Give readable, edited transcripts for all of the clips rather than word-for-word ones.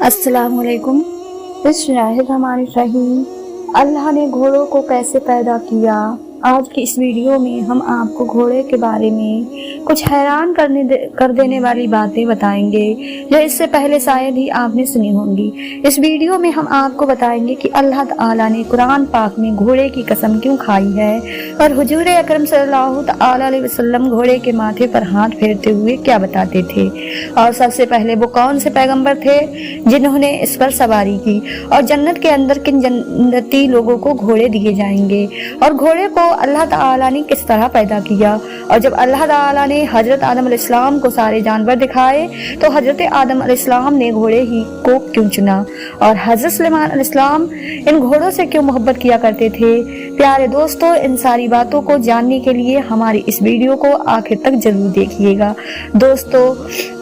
अस्सलाम वालेकुम। बिस्मिल्लाहिर्रहमानिर्रहीम। अल्लाह ने घोड़ों को कैसे पैदा किया। आज की इस वीडियो में हम आपको घोड़े के बारे में कुछ हैरान कर देने वाली बातें बताएंगे जो इससे पहले शायद ही आपने सुनी होंगी। इस वीडियो में हम आपको बताएंगे कि अल्लाह ताला ने कुरान पाक में घोड़े की कसम क्यों खाई है और हुजूर अकरम सल्लल्लाहु अलैहि वसल्लम घोड़े के माथे पर हाथ फेरते हुए क्या बताते थे, और सबसे पहले वो कौन से पैगंबर थे जिन्होंने इस पर सवारी की, और जन्नत के अंदर किन जन्नती लोगों को घोड़े दिए जाएंगे, और घोड़े को अल्लाह ताला ने किस तरह पैदा किया। और जब अल्लाह ताला ने हजरत आदम अलैहिस्सलाम को सारे जानवर दिखाए तो हजरत आदम अलैहिस्सलाम ने घोड़े ही को क्यों चुना, और हजरत सुलेमान अलैहिस्सलाम इन घोड़ों से क्यों मोहब्बत किया करते थे। प्यारे दोस्तों, इन सारी बातों को जानने के लिए हमारी इस वीडियो को आखिर तक जरूर देखिएगा। दोस्तों,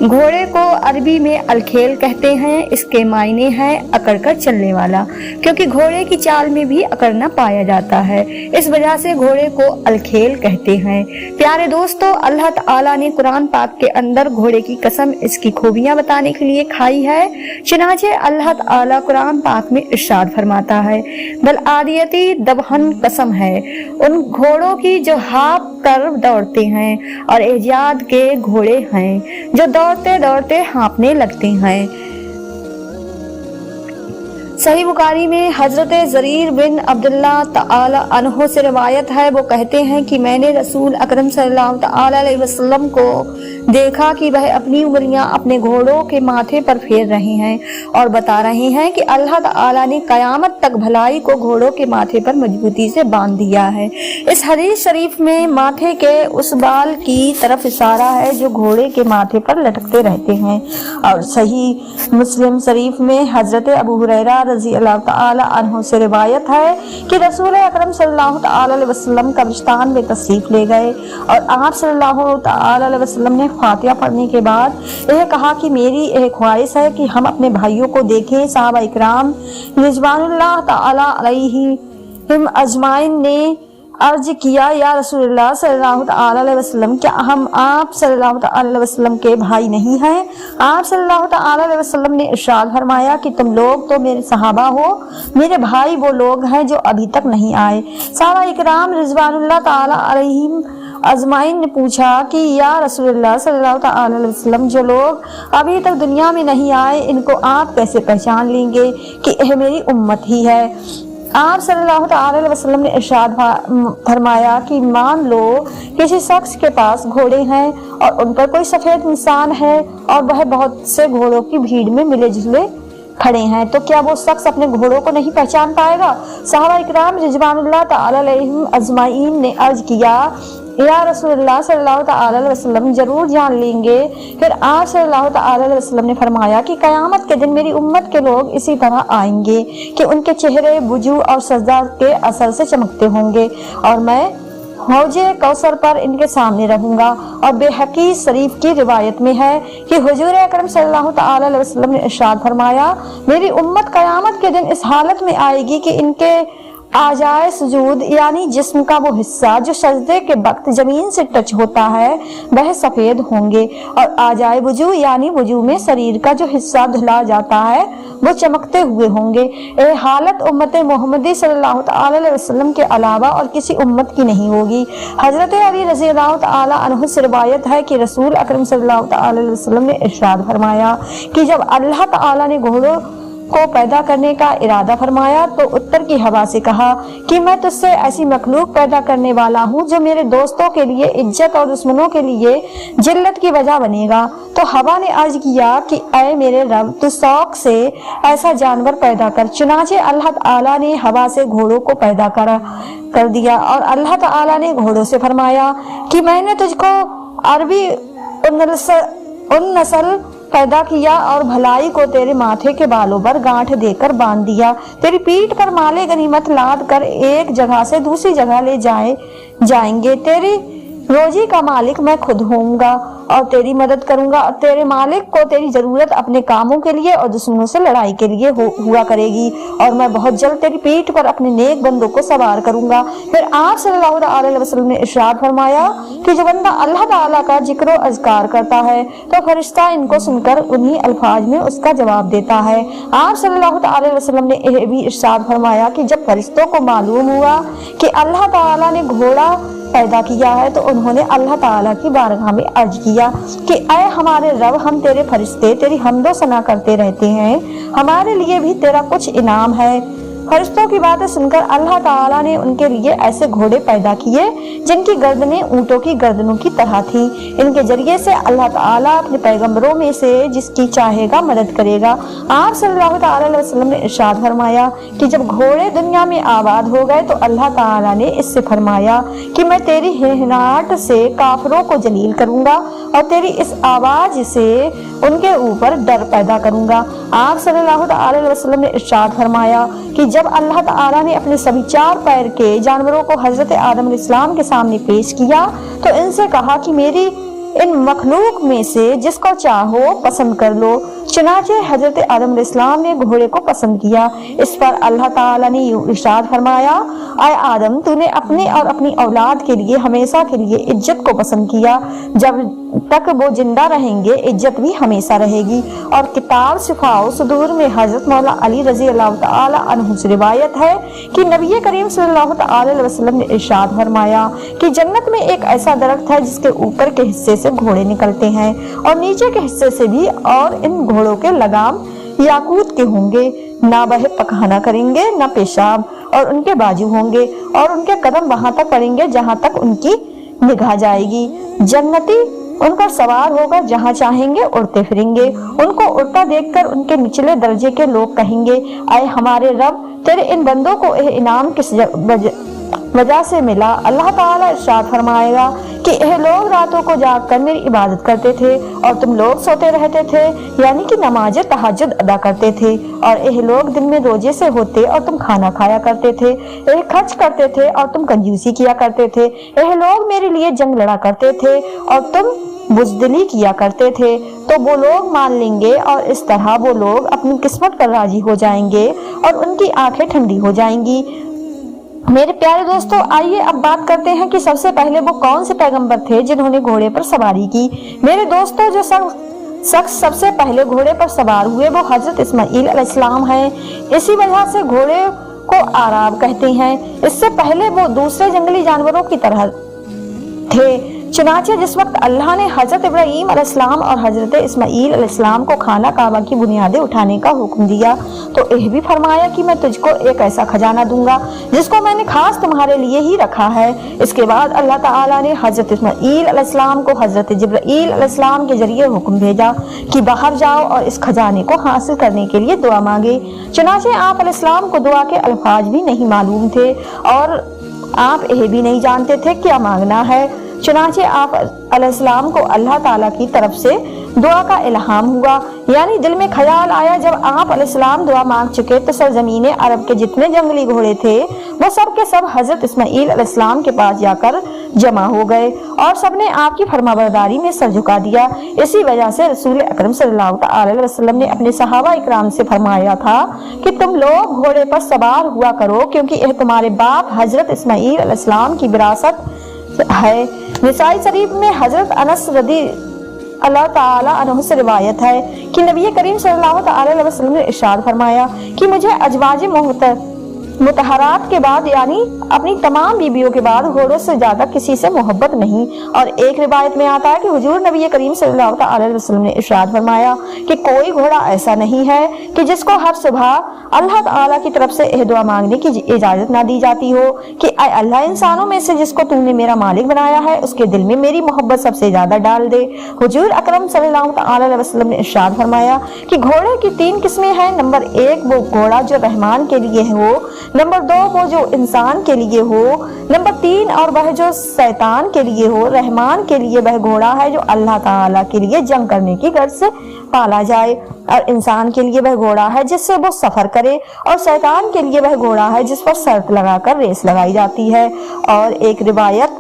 घोड़े को अरबी में अलखेल कहते हैं। इसके मायने हैं अकड़कर चलने वाला, क्योंकि घोड़े की चाल में भी अकड़ना पाया जाता है, इस वजह से घोड़े को अलखेल कहते हैं। प्यारे दोस्तों, अल्लाह ताला ने कुरान पाक के अंदर घोड़े की कसम इसकी खूबियां बताने के लिए खाई है। चुनाचे अल्लाह ताला कुरान पाक में इरशाद फरमाता है, बल आदियती दबहन कसम है उन घोड़ों की जो हाँप कर दौड़ते हैं, और एजाद के घोड़े हैं जो दौड़ते दौड़ते हाँपने लगते हैं। सही बुखारी में हजरत जरीर बिन अब्दुल्ला ताला अन्हो से रिवायत है। वो कहते हैं कि मैंने रसूल अकरम सल्लल्लाहु अलैहि वसल्लम को देखा कि वह अपनी उंगलियां अपने घोड़ों के माथे पर फेर रहे हैं और बता रहे हैं कि अल्लाह ताला ने कयामत तक भलाई को घोड़ों के माथे पर मजबूती से बांध दिया है। इस हदीस शरीफ में माथे के उस बाल की तरफ इशारा है जो घोड़े के माथे पर लटकते रहते हैं। और सही मुस्लिम शरीफ में हजरत अबू हुरैरा रज़ी अल्लाह ताला अन्हु से रिवायत है कि रसूल अकरम सल्लल्लाहु अलैहि वसल्लम कब्रिस्तान में तशरीफ ले गए और आप सल्लल्लाहु अलैहि वसल्लम ने फातिहा पढ़ने के बाद यह कहा कि मेरी एक ख्वाहिश है कि हम अपने भाइयों को देखें। सहाबा इकराम रिज़वानुल्लाह ताला अलैहिम अजमाइन ने अर्ज किया, या रसूलुल्लाह सल्लल्लाहु अलैहि वसल्लम, क्या हम आप सल्लल्लाहु अलैहि वसल्लम के भाई नहीं हैं। आप सल्लल्लाहु अलैहि वसल्लम ने इरशाद फरमाया कि तुम लोग तो मेरे सहाबा हो, मेरे भाई वो लोग हैं जो अभी तक नहीं आए। सहाबा इकराम रिज़वानुल्लाह ताला अलैहिम अजमाइन ने पूछा कि या रसूलुल्लाह सल्लल्लाहु अलैहि वसल्लम, जो लोग अभी तक दुनिया में नहीं आए इनको आप कैसे पहचान लेंगे कि यह मेरी उम्मत ही है। आप सल्लल्लाहु अलैहि वसल्लम ने इरशाद फरमाया कि मान लो किसी शख्स के पास घोड़े हैं और उन पर कोई सफेद निशान है और वह बहुत से घोड़ों की भीड़ में मिले जुले खड़े हैं, तो क्या वो शख्स अपने घोड़ों को नहीं पहचान पाएगा। सहाबा इकराम रिज़वानुल्लाह ताला अलैहिम अजमाइन ने अर्ज किया, या रसूलुल्लाह सल्लल्लाहु अलैहि वसल्लम, जरूर जान लेंगे। फिर आप सल्लल्लाहु अलैहि वसल्लम ने फरमाया कि कयामत के दिन मेरी उम्मत के लोग इसी तरह आएंगे कि उनके चेहरे वुजू और सजदा के असर से चमकते होंगे और मैं हौजे कौसर पर इनके सामने रहूंगा। और बेहकी शरीफ की रिवायत में है कि हुजूर अकरम सल्लल्लाहु अलैहि वसल्लम ने इरशाद फरमाया, मेरी उम्मत कयामत के दिन इस हालत में आएगी कि इनके आजाए सुजूद यानी जिस्म का वो हिस्सा जो सजदे के वक्त जमीन से टच होता है वह सफेद होंगे, और आजाए वजू यानी वजू में शरीर का जो हिस्सा धुला जाता है वो चमकते हुए होंगे। ये हालत उम्मत मोहम्मदी सल्लल्लाहु अलैहि वसल्लम के अलावा और किसी उम्मत की नहीं होगी। हजरत अली रज़ी अल्लाह ताला अन्हु से रिवायत है कि रसूल अकरम सल्लल्लाहु अलैहि वसल्लम ने इरशाद फरमाया कि जब अल्लाह ताला ने घोड़ों को पैदा करने का इरादा फरमाया तो उत्तर की हवा से कहा कि मैं तुझसे ऐसी मखलूक पैदा करने वाला हूँ जो मेरे दोस्तों के लिए इज्जत और दुश्मनों के लिए जिल्लत की वजह बनेगा। तो हवा ने अर्ज किया कि ऐ मेरे रब, तू शौक से ऐसा जानवर पैदा कर। चुनाचे अल्लाह ताला ने हवा से घोड़ों को पैदा कर दिया और अल्लाह ताला ने घोड़ों से फरमाया कि मैंने तुझको अरबी उन नस्ल पैदा किया और भलाई को तेरे माथे के बालों पर गांठ देकर बांध दिया। तेरी पीठ पर माले गनीमत लाद कर एक जगह से दूसरी जगह ले जाएंगे। तेरी रोजी का मालिक मैं खुद होऊंगा और तेरी मदद करूंगा और तेरे मालिक को तेरी जरूरत अपने कामों के लिए और दुश्मनों से लड़ाई के लिए हुआ करेगी, और मैं बहुत जल्द तेरी पीठ पर अपने नेक बंदों को सवार करूंगा। फिर आप सल्लल्लाहु अलैहि वसल्लम ने इरशाद फरमाया कि जो बंदा अल्लाह ताला का जिक्र और अज़कार करता है तो फरिश्ता इनको सुनकर उन्हीं अल्फाज में उसका जवाब देता है। आप सल्लल्लाहु अलैहि वसल्लम ने यह भी इरशाद फरमाया कि जब फरिश्तों को मालूम हुआ कि अल्लाह ताला ने घोड़ा पैदा किया है तो उन्होंने अल्लाह ताला की बारगाह में अर्ज किया कि ऐ हमारे रब, हम तेरे फरिश्ते तेरी हम्दो सना करते रहते हैं, हमारे लिए भी तेरा कुछ इनाम है। फरिश्तों की बातें सुनकर अल्लाह ताला ने उनके लिए ऐसे घोड़े पैदा किए जिनकी गर्दनें ऊंटों की गर्दनों की तरह थी। इनके जरिए से अल्लाह ताला अपने पैगंबरों में से जिसकी चाहेगा मदद करेगा। आप सल्लल्लाहु अलैहि वसल्लम ने इरशाद फरमाया कि जब घोड़े दुनिया में आबाद हो गए तो अल्लाह ताला ने इससे फरमाया कि मैं तेरी हिहनाहट से काफिरों को जलील करूंगा और तेरी इस आवाज से उनके ऊपर डर पैदा करूंगा। आप सल्लल्लाहु अलैहि वसल्लम ने इरशाद फरमाया कि जब अल्लाह ताला ने अपने सभी 4 पैर के जानवरों को हजरत आदम अलैहिस्सलाम के सामने पेश किया तो इनसे कहा कि मेरी इन मखलूक में से जिसको चाहो पसंद कर लो। चुनाचे हजरत आदम अलैहिस्सलाम ने घोड़े को पसंद किया। इस पर अल्लाह ताला ने इरशाद फरमाया, आए आदम, तूने अपने और अपनी औलाद के लिए हमेशा के लिए इज्जत को पसंद किया, जब तक वो जिंदा रहेंगे इज्जत भी हमेशा रहेगी। और किताब शिफाओ सुदूर में हजरत मौला अली रजी अल्लाह ताला अन्हु से रिवायत है कि नबी करीम सल्लल्लाहु अलैहि वसल्लम ने इरशाद फरमाया कि जन्नत में एक ऐसा दरख्त है जिसके ऊपर के हिस्से से घोड़े निकलते हैं और नीचे के हिस्से से भी, और इन घोड़ों के लगाम याकूत के होंगे, ना वह पखाना करेंगे ना पेशाब, और उनके बाजू होंगे और उनके कदम वहां तक पड़ेंगे जहां तक उनकी निगाह जाएगी। जन्नती उन पर सवार होकर जहां चाहेंगे उड़ते फिरेंगे। उनको उड़ता देखकर उनके निचले दर्जे के लोग कहेंगे, आए हमारे रब, तेरे इन बंदों को यह इनाम किस वजह से मिला। अल्लाह ताला इरशाद फरमाएगा कि यह लोग रातों को जागकर मेरी इबादत करते थे और तुम लोग सोते रहते थे, यानी कि नमाज तहज्जुद अदा करते थे, और यह लोग दिन में रोजे से होते और तुम खाना खाया करते थे, यह खर्च करते थे और तुम कंजूसी किया करते थे, यह लोग मेरे लिए जंग लड़ा करते थे और तुम बुज़दिली किया करते थे। तो वो लोग मान लेंगे और इस तरह वो लोग अपनी किस्मत पर राजी हो जाएंगे और उनकी आंखें ठंडी हो जाएंगी। मेरे प्यारे दोस्तों, आइए अब बात करते हैं कि सबसे पहले वो कौन से पैगंबर थे जिन्होंने घोड़े पर सवारी की। मेरे दोस्तों, जो शख्स सबसे पहले घोड़े पर सवार हुए वो हजरत इस्माइल अलैहिस्सलाम हैं। इसी वजह से घोड़े को आराब कहते हैं। इससे पहले वो दूसरे जंगली जानवरों की तरह थे। चुनाचे जिस वक्त अल्लाह ने हजरत इब्राहीम अलैहिस्सलाम और हजरत इस्माइल अलैहिस्सलाम को खाना काबा की बुनियादें उठाने का हुक्म दिया तो यह भी फरमाया कि मैं तुझको एक ऐसा खजाना दूंगा जिसको मैंने खास तुम्हारे लिए ही रखा है। इसके बाद अल्लाह ताला ने हजरत इस्माइल अलैहिस्सलाम को हजरत जिब्राईल अलैहिस्सलाम के जरिए हुक्म भेजा कि बाहर जाओ और इस खजाने को हासिल करने के लिए दुआ मांगे। चुनाचे आप अलैहिस्सलाम को दुआ के अल्फाज भी नहीं मालूम थे और आप यह भी नहीं जानते थे क्या मांगना है। चुनाचे आप अलैहिस्सलाम को अल्लाह ताला की तरफ से दुआ का इल्हाम हुआ, यानी दिल में ख्याल आया। जब आप अलैहिस्सलाम दुआ मांग चुके तो सरजमीने अरब के जितने जंगली घोड़े थे वो सब के सब हजरत इस्माइल अलैहिस्सलाम के पास जाकर जमा हो गए और सबने आपकी फरमाबरदारी में सर झुका दिया। इसी वजह से रसूल अकरम सल्लल्लाहु अलैहि वसल्लम ने अपने सहाबा इकराम से फरमाया था कि तुम लोग घोड़े पर सवार हुआ करो क्योंकि यह तुम्हारे बाप हजरत इस्माइल अलैहिस्सलाम की विरासत है। निसाई शरीफ में हजरत अनस रदी अल्लाह ताला अन्हु से रिवायत है कि नबी करीम सल्लल्लाहु अलैहि वसल्लम ने इरशाद फरमाया कि मुझे अजवाज मुतहरात के बाद यानी अपनी तमाम बीबियों के बाद घोड़ों से ज्यादा किसी से मोहब्बत नहीं। और एक रिवायत में आता है कि हुजूर नबी करीम सल्लल्लाहु अलैहि वसल्लम ने इरशाद फरमाया कि कोई घोड़ा ऐसा नहीं है कि जिसको हर सुबह अल्लाह ताला की तरफ से यह दुआ मांगने की इजाजत ना दी जाती हो कि ऐ अल्लाह, इंसानों में से जिसको तूने मेरा मालिक बनाया है उसके दिल में मेरी मोहब्बत सबसे ज्यादा डाल दे। हुजूर अकरम सल्लल्लाहु अलैहि वसल्लम ने इरशाद फरमाया कि घोड़े की 3 किस्में हैं। नंबर 1 वो घोड़ा जो रहमान के लिए हो, नंबर 2 वो जो इंसान के लिए हो, नंबर 3 और वह जो शैतान के लिए हो। रहमान के लिए वह घोड़ा है जो अल्लाह ताला के लिए जंग करने की गर्ज से पाला जाए और इंसान के लिए वह घोड़ा है जिससे वो सफर करे और शैतान के लिए वह घोड़ा है जिस पर शर्त लगाकर रेस लगाई जाती है। और एक रिवायत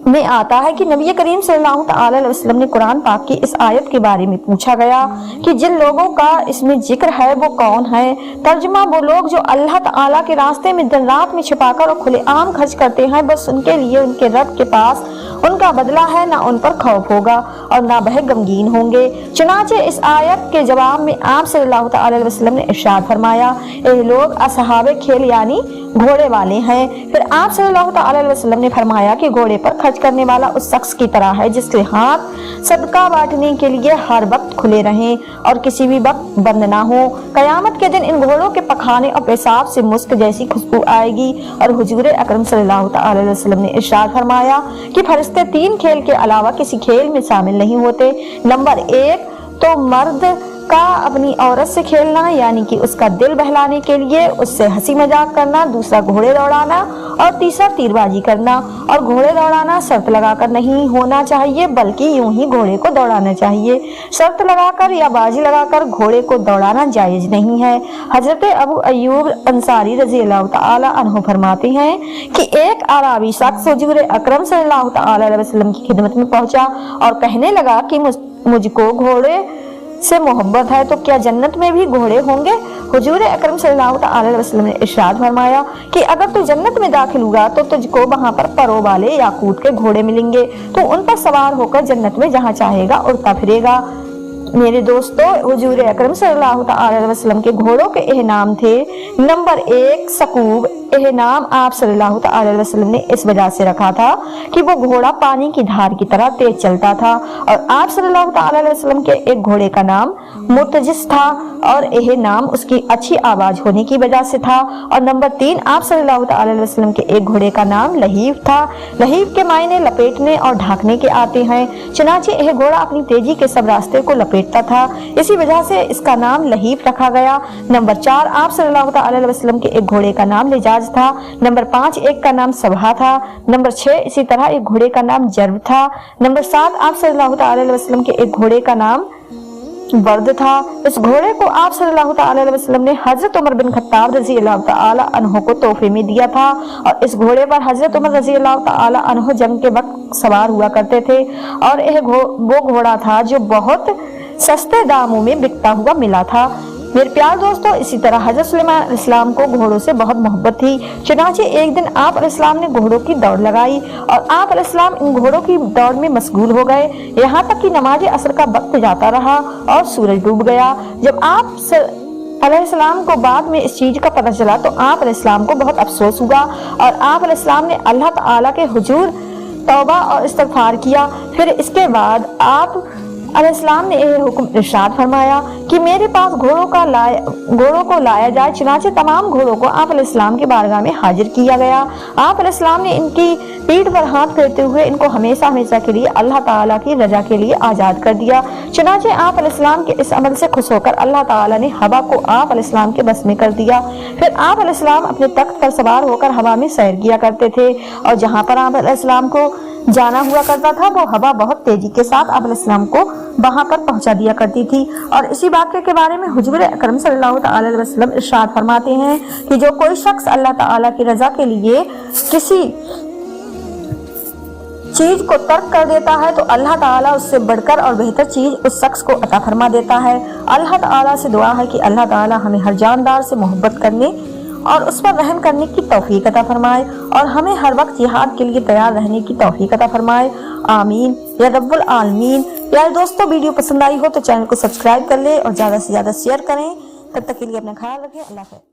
میں آتا ہے کہ نبی کریم صلی اللہ تعالی علیہ وسلم نے قرآن پاک کی اس آیت کے بارے میں پوچھا گیا کہ جن لوگوں کا اس میں ذکر ہے وہ کون ہے؟ ترجمہ: وہ لوگ جو اللہ تعالی کے راستے میں دن رات میں چھپا کر اور کھلے عام خرچ کرتے ہیں، بس ان کے لیے ان کے رب کے پاس ان کا بدلہ ہے، نہ ان پر خوف ہوگا اور نہ وہ غمگین ہوں گے۔ چنانچہ اس آیت کے جواب میں آپ صلی اللہ تعالی علیہ وسلم نے ارشاد فرمایا: اے لوگ اصحاب کھیل یعنی گھوڑے والے ہیں۔ پھر آپ صلی اللہ تعالی علیہ وسلم نے فرمایا کہ گھوڑے پر خرچ کرنے والا اس شخص کی طرح ہے جس کے ہاتھ صدقہ بانٹنے کے لیے ہر وقت کھلے رہیں اور کسی بھی وقت بند نہ ہو۔ قیامت کے دن ان گھوڑوں کے پخانے اور پیشاب سے مسک جیسی خوشبو آئے گی۔ اور حضور اکرم صلی اللہ تعالی علیہ وسلم نے ارشاد فرمایا کہ فرشتے 3 کھیل کے علاوہ کسی کھیل میں شامل نہیں ہوتے۔ نمبر 1 تو مرد کا اپنی عورت سے کھیلنا یعنی کہ اس کا دل بہلانے کے لیے اس سے ہنسی مذاق کرنا، دوسرا گھوڑے دوڑانا اور تیسرا تیر بازی کرنا۔ اور گھوڑے دوڑانا شرط لگا کر نہیں ہونا چاہیے بلکہ یوں ہی گھوڑے کو دوڑانا چاہیے۔ شرط لگا کر یا بازی لگا کر گھوڑے کو دوڑانا جائز نہیں ہے۔ حضرت ابو ایوب انصاری رضی اللہ تعالی عنہ فرماتے ہیں کہ ایک اعرابی شخص حضور اکرم صلی اللہ تعالی علیہ وسلم کی خدمت میں پہنچا اور کہنے لگا کہ مجھ کو گھوڑے سے محبت ہے، تو کیا جنت میں بھی گھوڑے ہوں گے؟ حضور اکرم صلی اللہ تعالی علیہ وسلم نے ارشاد فرمایا کہ اگر تو جنت میں داخل ہوگا تو تجھ کو وہاں پر پروں والے یاقوت کے گھوڑے ملیں گے، تو ان پر سوار ہو کر جنت میں جہاں چاہے گا اڑتا پھرے گا۔ میرے دوستو، حضور اکرم صلی اللہ تعالی علیہ وسلم کے گھوڑوں کے اہنام تھے۔ نمبر 1 سکوب اہنام آپ صلی اللہ تعالی علیہ وسلم نے اس وجہ سے رکھا تھا کہ وہ گھوڑا پانی کی دھار کی طرح تیز چلتا تھا، اور آپ صلی اللہ تعالی علیہ وسلم کے ایک گھوڑے کا نام مرتجس تھا اور اہنام اس کی اچھی آواز ہونے کی وجہ سے تھا۔ اور نمبر 3 آپ صلی اللہ تعالی علیہ وسلم کے ایک گھوڑے کا نام لہیف تھا۔ لہیف کے معنی لپیٹنے اور ڈھانکنے کے آتے ہیں، چنانچہ یہ گھوڑا اپنی تیزی کے سب راستے کو لپیٹتا تھا، اسی وجہ سے اس کا نام لہیف رکھا گیا۔ نمبر 4 آپ صلی اللہ تعالی علیہ وسلم کے ایک گھوڑے کا نام لجاج تھا۔ نمبر 5 ایک کا نام سبھا تھا۔ نمبر 6 اسی طرح ایک گھوڑے کا نام جرب تھا۔ نمبر 7 آپ صلی اللہ تعالی علیہ وسلم کے ایک گھوڑے کا نام ورد تھا۔ اس گھوڑے کو آپ صلی اللہ تعالی علیہ وسلم نے حضرت عمر بن خطاب رضی اللہ تعالی عنہ کو تحفے میں دیا تھا، اور اس گھوڑے پر حضرت عمر رضی اللہ تعالی عنہ جنگ کے وقت سوار ہوا کرتے تھے، اور یہ وہ گھوڑا تھا جو بہت سستے داموں میں بکتا ہوا ملا تھا۔ میرے پیار دوستو، اسی طرح حضرت سلیمان علیہ السلام کو گھوڑوں سے بہت محبت تھی، چنانچہ ایک دن آپ علیہ السلام نے گھوڑوں کی دوڑ لگائی اور آپ علیہ السلام ان گھوڑوں کی دوڑ میں مشغول ہو گئے، یہاں تک کہ نماز عصر کا وقت جاتا رہا اور سورج ڈوب گیا۔ جب آپ علیہ السلام کو بعد میں اس چیز کا پتہ چلا تو آپ علیہ السلام کو بہت افسوس ہوا، اور آپ علیہ السلام نے اللہ تعالیٰ کے حضور توبہ اور استغفار کیا۔ پھر اس کے بعد آپ علیہ السلام نے یہ حکم ارشاد فرمایا کہ میرے پاس گھوڑوں کو لایا جائے، چنانچہ تمام گھوڑوں کو آپ علیہ السلام کی بارگاہ میں حاضر کیا گیا۔ آپ علیہ السلام نے ان کی پیٹھ پر ہاتھ پھیرتے ہوئے ان کو ہمیشہ ہمیشہ کے لیے اللہ تعالیٰ کی رضا کے لیے آزاد کر دیا۔ چنانچہ آپ علیہ السلام کے اس عمل سے خوش ہو کر اللہ تعالیٰ نے ہوا کو آپ علیہ السلام کے بس میں کر دیا۔ پھر آپ علیہ السلام اپنے تخت پر سوار ہو کر ہوا میں سیر کیا کرتے تھے، اور جہاں پر آپ علیہ السلام کو جانا ہوا کرتا تھا وہ ہوا بہت تیزی کے ساتھ آپ علیہ السلام کو وہاں پر پہنچا دیا کرتی تھی۔ اور اسی واقعے کے بارے میں حضور اکرم صلی اللہ تعالی علیہ وسلم ارشاد فرماتے ہیں کہ جو کوئی شخص اللہ تعالیٰ کی رضا کے لیے کسی چیز کو ترک کر دیتا ہے تو اللہ تعالیٰ اس سے بڑھ کر اور بہتر چیز اس شخص کو عطا فرما دیتا ہے۔ اللہ تعالیٰ سے دعا ہے کہ اللہ تعالیٰ ہمیں ہر جاندار سے محبت کرنے اور اس پر رحم کرنے کی توفیق عطا فرمائے، اور ہمیں ہر وقت جہاد کے لیے تیار رہنے کی توفیق عطا فرمائے، آمین یا رب العالمین۔ پیارے دوستو، ویڈیو پسند آئی ہو تو چینل کو سبسکرائب کر لیں اور زیادہ سے زیادہ شیئر کریں۔ تب تک کے لیے اپنا خیال رکھیں۔ اللہ حافظ۔